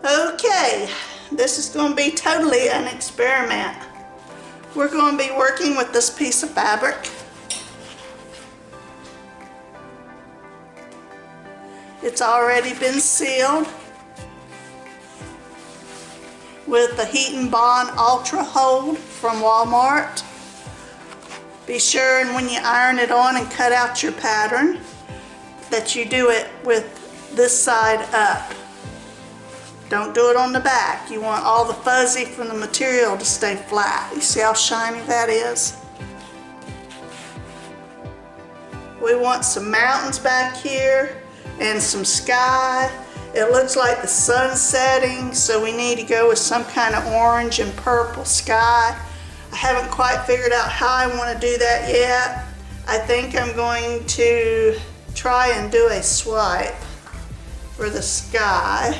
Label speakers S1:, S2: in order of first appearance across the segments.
S1: Okay, this is going to be totally an experiment. We're going to be working with this piece of fabric. It's already been sealed with the Heat and Bond Ultra Hold from Walmart. Be sure and when you iron it on and cut out your pattern that you do it with this side up. Don't do it on the back. You want all the fuzzy from the material to stay flat. You see how shiny that is? We want some mountains back here and some sky. It looks like the sun's setting, so we need to go with some kind of orange and purple sky. I haven't quite figured out how I want to do that yet. I think I'm going to try and do a swipe for the sky.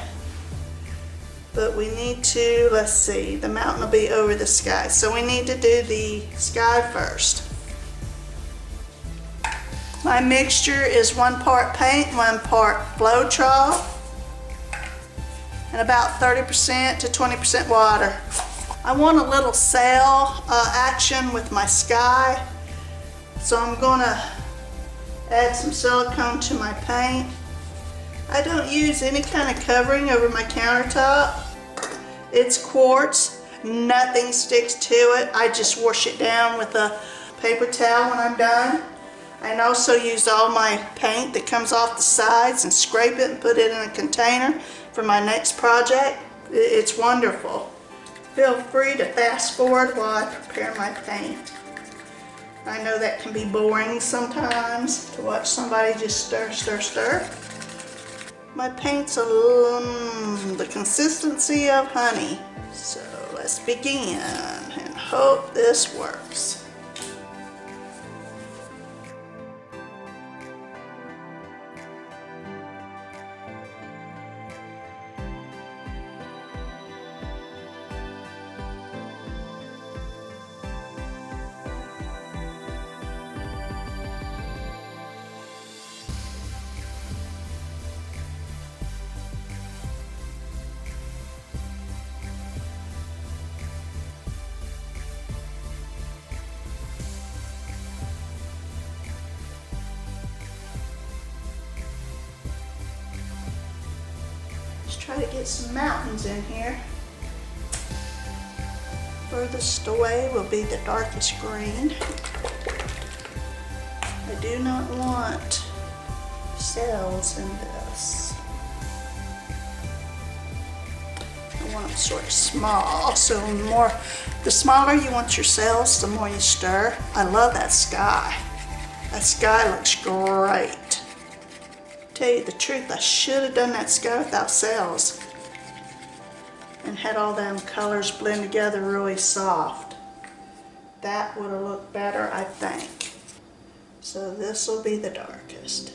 S1: But we need to, let's see, the mountain will be over the sky. So we need to do the sky first. My mixture is 1 part paint, 1 part Floetrol, and about 30% to 20% water. I want a little sail action with my sky, so I'm gonna add some silicone to my paint. I don't use any kind of covering over my countertop. It's quartz, nothing sticks to it. I just wash it down with a paper towel when I'm done. I also use all my paint that comes off the sides and scrape it and put it in a container for my next project. It's wonderful. Feel free to fast forward while I prepare my paint. I know that can be boring sometimes to watch somebody just stir, stir, stir. My paint's the consistency of honey. So let's begin and hope this works. Try to get some mountains in here. Furthest away will be the darkest green. I do not want cells in this. I want them sort of small, so the smaller you want your cells, the more you stir. I love that sky. That sky looks great. Tell you the truth, I should have done that sky without cells and had all them colors blend together really soft. That would have looked better, I think. So this will be the darkest.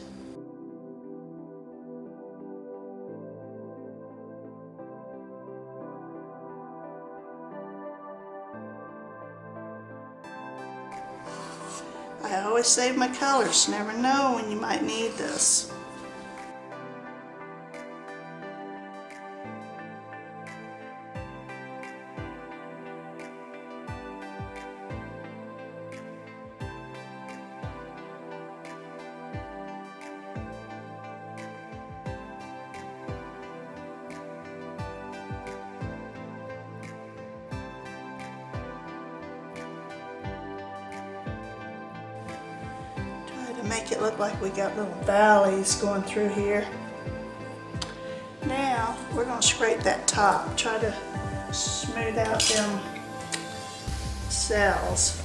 S1: I always save my colors, never know when you might need this. Make it look like we got little valleys going through here. Now we're going to scrape that top, try to smooth out them cells.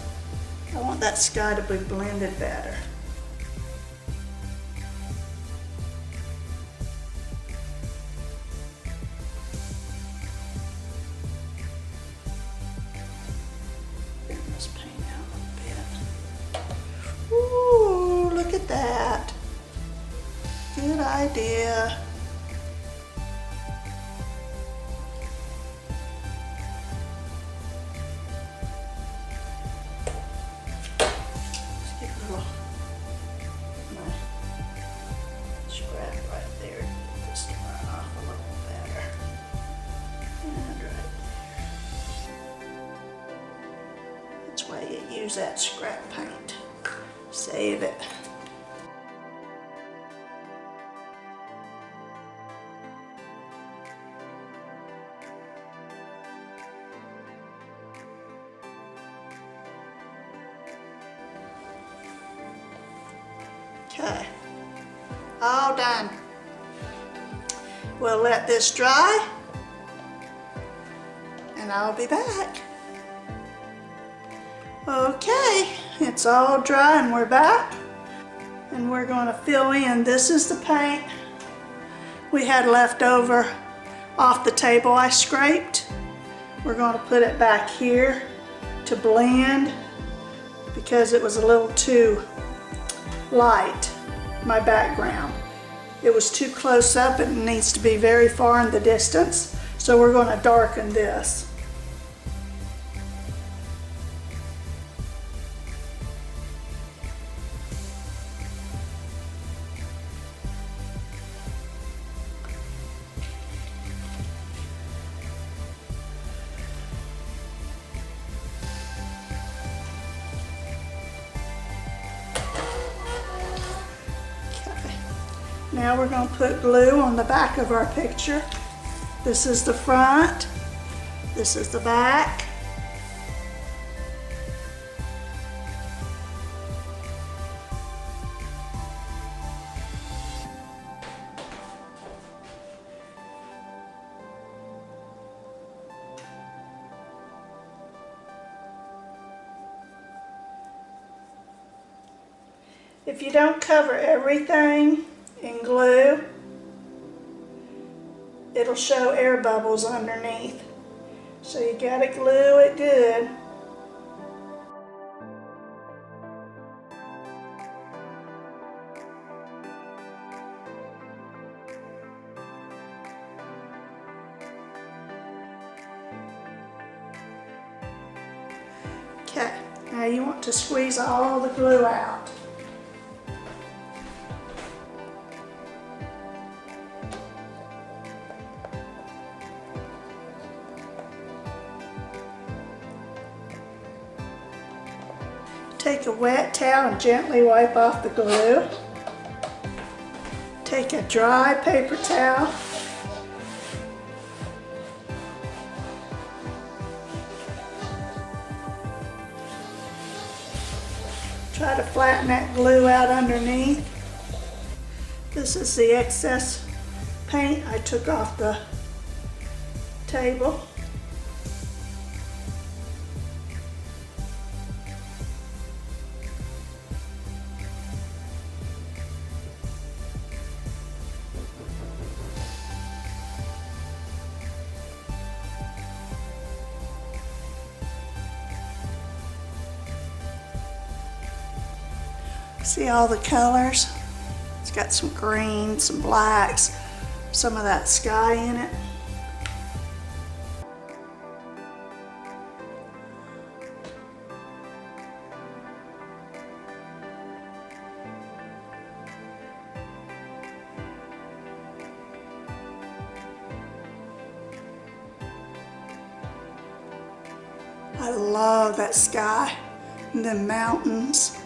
S1: I want that sky to be blended better. Bring this paint out a little bit. Ooh, look at that. Good idea. Scrap right there, just to run off a little better. That's why you use that scrap paint. Save it. Okay, all done. We'll let this dry and I'll be back. Okay, it's all dry and we're back. And we're going to fill in. This is the paint we had left over off the table I scraped. We're going to put it back here to blend because it was a little too light, my background. It was too close up and it needs to be very far in the distance. So we're going to darken this. Now we're going to put glue on the back of our picture. This is the front, this is the back. If you don't cover everything in glue, it'll show air bubbles underneath. So you gotta glue it good. Okay, now you want to squeeze all the glue out. Take a wet towel and gently wipe off the glue. Take a dry paper towel. Try to flatten that glue out underneath. This is the excess paint I took off the table. See all the colors? It's got some greens, some blacks, some of that sky in it. I love that sky and the mountains.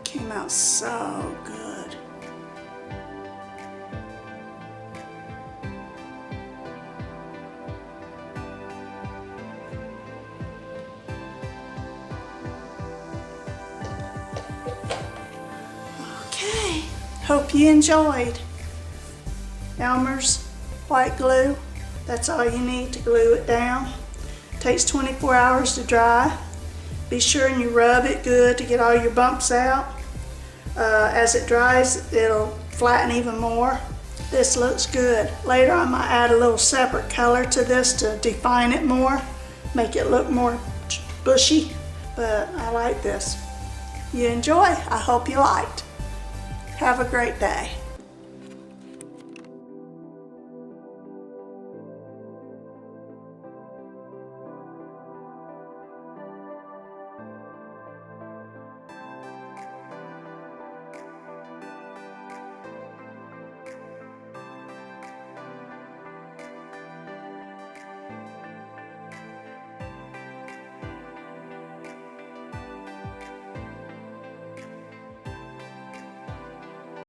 S1: Came out so good. Okay, hope you enjoyed. Elmer's white glue, that's all you need to glue it down. Takes 24 hours to dry. Be sure and you rub it good to get all your bumps out. As it dries, it'll flatten even more. This looks good. Later I might add a little separate color to this to define it more, make it look more bushy, but I like this. You enjoy? I hope you liked. Have a great day.